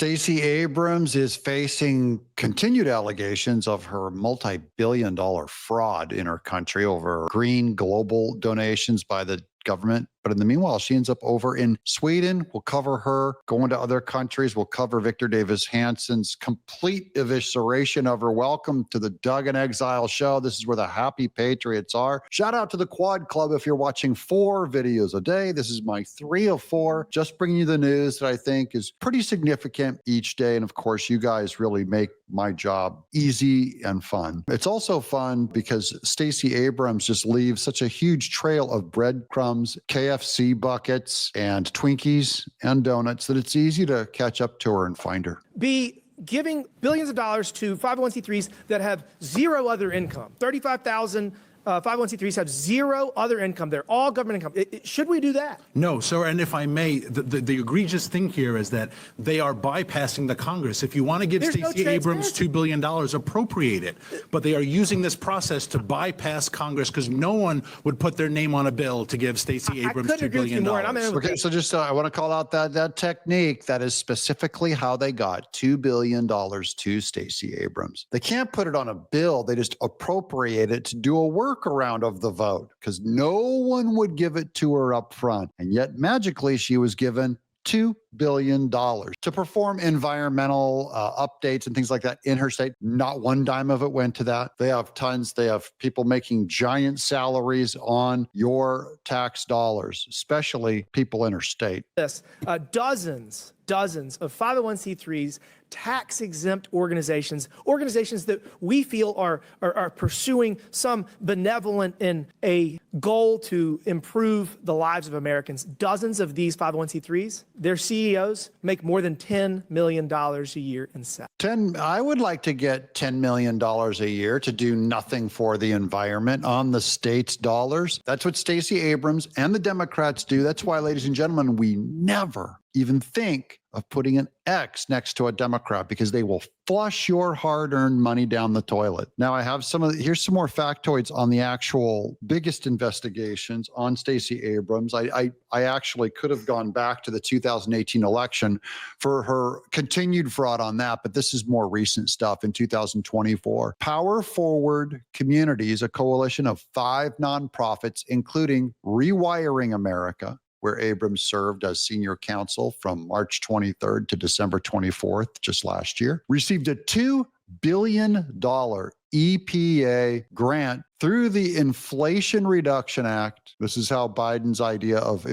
Stacey Abrams is facing continued allegations of her multi-billion-dollar fraud in her country over green global donations by the government. But in the meanwhile, she ends up over in Sweden. We'll cover her going to other countries. We'll cover Victor Davis Hansen's complete evisceration of her. Welcome to the Doug and Exile show. This is where the happy patriots are. Shout out to the Quad Club if you're watching 4 videos a day. This is my 3 of 4. Just bringing you the news that I think is pretty significant each day. And of course, you guys really make my job easy and fun. It's also fun because Stacey Abrams just leaves such a huge trail of breadcrumbs, KFC buckets, and Twinkies and donuts that it's easy to catch up to her and find her. Be giving billions of dollars to 501c3s that have zero other income. 35,000 501c3s have zero other income. They're all government income. Should we do that? No, sir. And if I may, the egregious thing here is that they are bypassing the Congress. If you want to give Stacey Abrams $2 billion, appropriate it. But they are using this process to bypass Congress because no one would put their name on a bill to give Stacey Abrams $2 billion. Okay, so just I want to call out that technique. That is specifically how they got $2 billion to Stacey Abrams. They can't put it on a bill. They just appropriate it to do a workaround of the vote because no one would give it to her up front. And yet magically she was given $2 billion to perform environmental updates and things like that in her state. Not one dime of it went to that. They have tons. They have people making giant salaries on your tax dollars, especially people in her state. Yes, dozens of 501c3s, tax-exempt organizations that we feel are pursuing some benevolent and a goal to improve the lives of Americans. Dozens of these 501c3s, their CEOs make more than $10 million a year in salary. I would like to get $10 million a year to do nothing for the environment on the state's dollars. That's what Stacey Abrams and the Democrats do. That's why, ladies and gentlemen, we never even think of putting an X next to a Democrat because they will flush your hard-earned money down the toilet. Now I have here's some more factoids on the actual biggest investigations on Stacey Abrams. I actually could have gone back to the 2018 election for her continued fraud on that, but this is more recent stuff in 2024. Power Forward Communities, a coalition of 5 nonprofits, including Rewiring America, where Abrams served as senior counsel from March 23rd to December 24th, just last year, received a $2 billion EPA grant through the Inflation Reduction Act. This is how Biden's idea of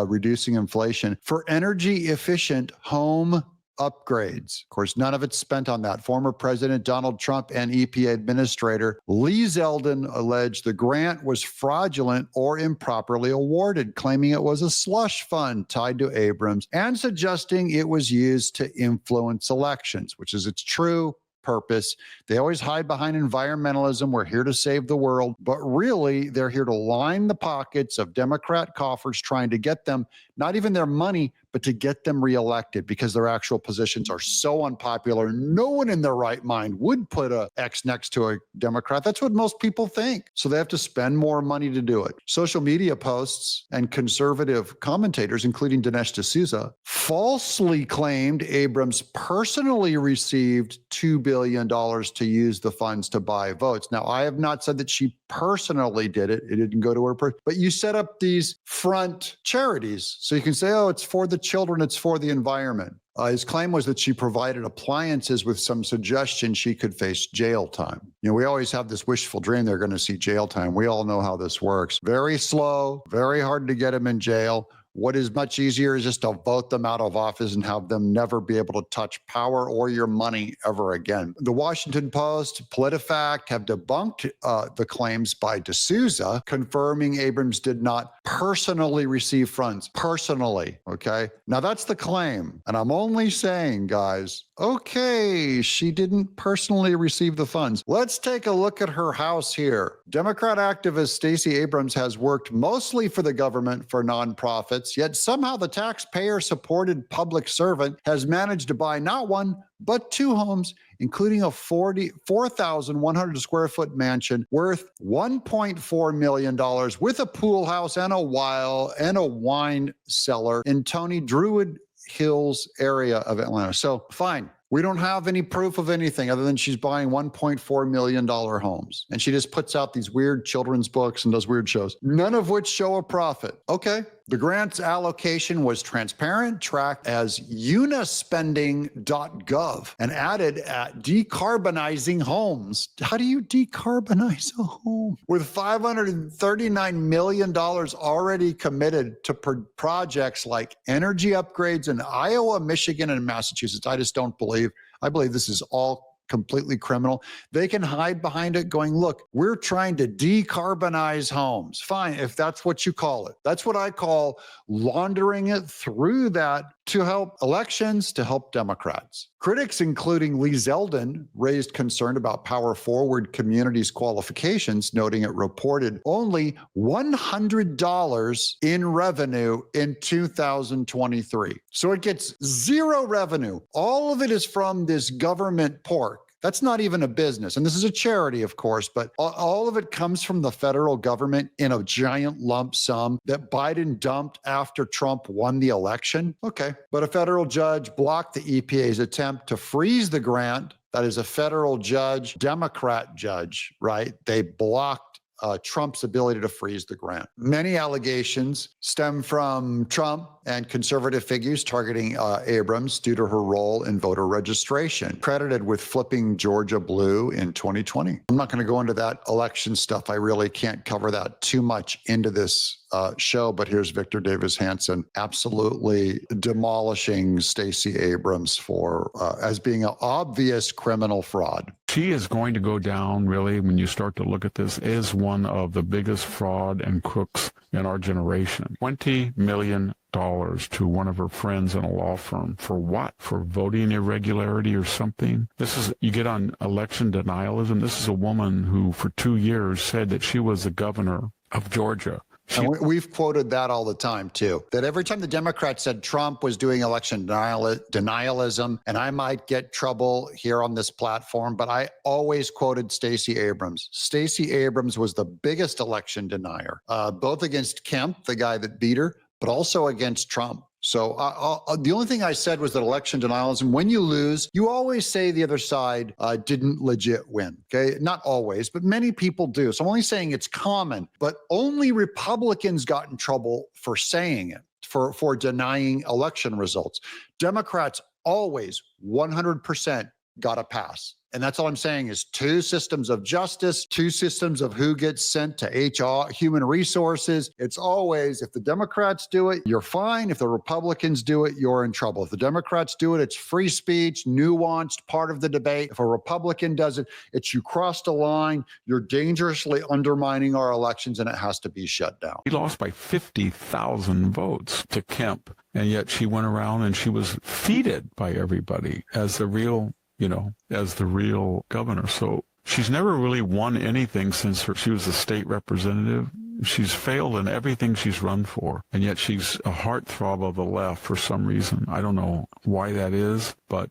reducing inflation for energy efficient home upgrades. Of course, none of it's spent on that. Former President Donald Trump and EPA Administrator Lee Zeldin alleged the grant was fraudulent or improperly awarded, claiming it was a slush fund tied to Abrams and suggesting it was used to influence elections, which is its true purpose. They always hide behind environmentalism. We're here to save the world. But really, they're here to line the pockets of Democrat coffers, trying to get them, not even their money, but to get them reelected because their actual positions are so unpopular. No one in their right mind would put a X next to a Democrat. That's what most people think. So they have to spend more money to do it. Social media posts and conservative commentators, including Dinesh D'Souza, falsely claimed Abrams personally received $2 billion to use the funds to buy votes. Now, I have not said that she personally did it. It didn't go to her. But you set up these front charities. So you can say, oh, it's for the children, it's for the environment. His claim was that she provided appliances with some suggestion she could face jail time. You know, we always have this wishful dream they're going to see jail time. We all know how this works. Very slow, very hard to get them in jail. What is much easier is just to vote them out of office and have them never be able to touch power or your money ever again. The Washington Post, PolitiFact have debunked the claims by D'Souza, confirming Abrams did not personally receive funds. Personally, okay? Now that's the claim. And I'm only saying, guys, okay, she didn't personally receive the funds. Let's take a look at her house here. Democrat activist Stacey Abrams has worked mostly for the government for nonprofits, yet somehow the taxpayer-supported public servant has managed to buy not one, but 2 homes, including a 4,100 square foot mansion worth $1.4 million with a pool house and a wine cellar in Tony Druid Hills area of Atlanta. So fine. We don't have any proof of anything other than she's buying $1.4 million homes. And she just puts out these weird children's books and does weird shows, none of which show a profit. Okay. The grant's allocation was transparent, tracked as unispending.gov, and added at decarbonizing homes. How do you decarbonize a home? With $539 million already committed to projects like energy upgrades in Iowa, Michigan, and Massachusetts. I just don't believe. I believe this is all completely criminal. They can hide behind it going, look, we're trying to decarbonize homes. Fine, if that's what you call it. That's what I call laundering it through that to help elections, to help Democrats. Critics, including Lee Zeldin, raised concern about Power Forward Community's qualifications, noting it reported only $100 in revenue in 2023. So it gets zero revenue. All of it is from this government pork. That's not even a business. And this is a charity, of course, but all of it comes from the federal government in a giant lump sum that Biden dumped after Trump won the election. Okay. But a federal judge blocked the EPA's attempt to freeze the grant. That is a federal judge, Democrat judge, right? They blocked Trump's ability to freeze the grant. Many allegations stem from Trump and conservative figures targeting Abrams due to her role in voter registration, credited with flipping Georgia blue in 2020. I'm not going to go into that election stuff. I really can't cover that too much into this show, but here's Victor Davis Hansen absolutely demolishing Stacey Abrams for as being an obvious criminal fraud. She is going to go down, really, when you start to look at this, is one of the biggest fraud and crooks in our generation. $20 million to one of her friends in a law firm. For what? For voting irregularity or something? This is, you get on election denialism. This is a woman who for 2 years said that she was the governor of Georgia. And we've quoted that all the time, too, that every time the Democrats said Trump was doing election denialism, and I might get trouble here on this platform, but I always quoted Stacey Abrams. Stacey Abrams was the biggest election denier, both against Kemp, the guy that beat her, but also against Trump. So the only thing I said was that election denialism, when you lose, you always say the other side didn't legit win. Okay, not always, but many people do. So I'm only saying it's common, but only Republicans got in trouble for saying it, for denying election results. Democrats always 100% got a pass. And that's all I'm saying is two systems of justice, two systems of who gets sent to HR, human resources. It's always, if the Democrats do it, you're fine. If the Republicans do it, you're in trouble. If the Democrats do it, it's free speech, nuanced, part of the debate. If a Republican does it, it's you crossed a line, you're dangerously undermining our elections, and it has to be shut down. She lost by 50,000 votes to Kemp, and yet she went around and she was feted by everybody as the real as the real governor. So she's never really won anything since she was a state representative. She's failed in everything she's run for, and yet she's a heartthrob of the left for some reason. I don't know why that is, but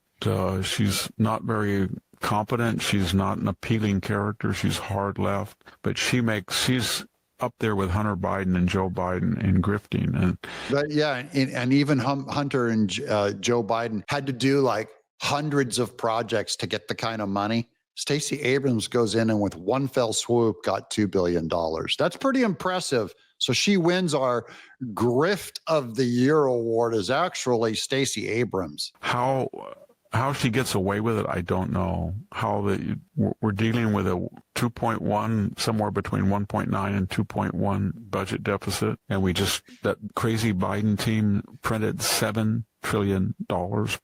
she's not very competent. She's not an appealing character. She's hard left, but she's up there with Hunter Biden and Joe Biden in grifting. And even Hunter and Joe Biden had to do like hundreds of projects to get the kind of money. Stacey Abrams goes in and with one fell swoop got $2 billion. That's pretty impressive. So she wins our Grift of the Year award is actually Stacey Abrams. How she gets away with it, I don't know. We're dealing with a 2.1, somewhere between 1.9 and 2.1 budget deficit. And that crazy Biden team printed $7 trillion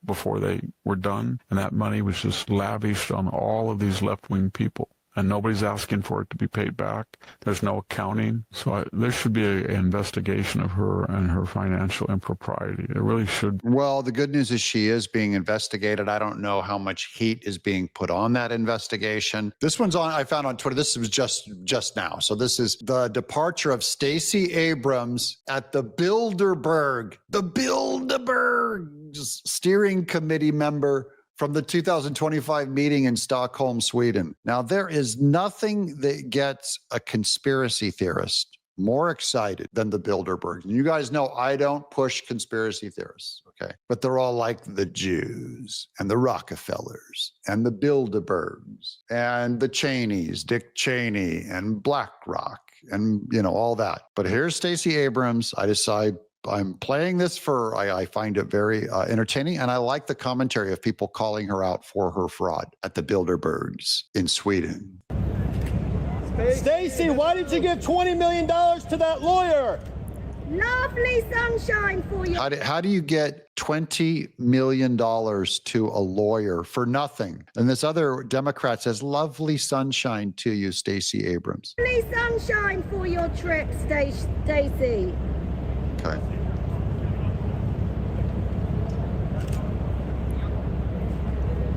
before they were done. And that money was just lavished on all of these left-wing people. And nobody's asking for it to be paid back. There's no accounting. So there should be an investigation of her and her financial impropriety. There really should. Well, the good news is she is being investigated. I don't know how much heat is being put on that investigation. This one's I found on Twitter. This was just now. So this is the departure of Stacey Abrams at the Bilderberg steering committee member from the 2025 meeting in Stockholm, Sweden. Now, there is nothing that gets a conspiracy theorist more excited than the Bilderberg. You guys know I don't push conspiracy theorists, okay? But they're all like the Jews and the Rockefellers and the Bilderbergs and the Cheneys, Dick Cheney and BlackRock and, all that. But here's Stacey Abrams. I decide I'm playing this I find it very entertaining, and I like the commentary of people calling her out for her fraud at the Bilderbergs in Sweden. Stacy, why did you give $20 million to that lawyer? Lovely sunshine for you. How do you get $20 million to a lawyer for nothing? And this other Democrat says, lovely sunshine to you, Stacey Abrams. Lovely sunshine for your trip, Stacy. Okay.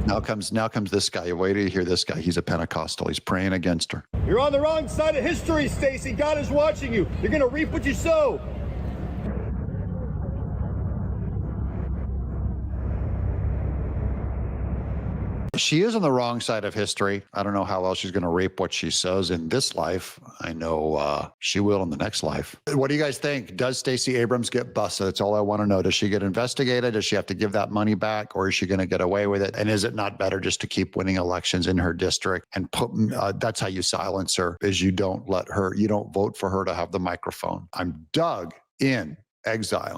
Now comes this guy. Wait till you hear this guy. He's a Pentecostal. He's praying against her. You're on the wrong side of history, Stacy. God is watching you. You're going to reap what you sow. She is on the wrong side of history. I don't know how else she's going to reap what she sows in this life. I know she will in the next life. What do you guys think? Does Stacey Abrams get busted? That's all I want to know. Does she get investigated? Does she have to give that money back, or is she going to get away with it? And is it not better just to keep winning elections in her district and put? That's how you silence her. Is you don't vote for her to have the microphone. I'm Doug in Exile.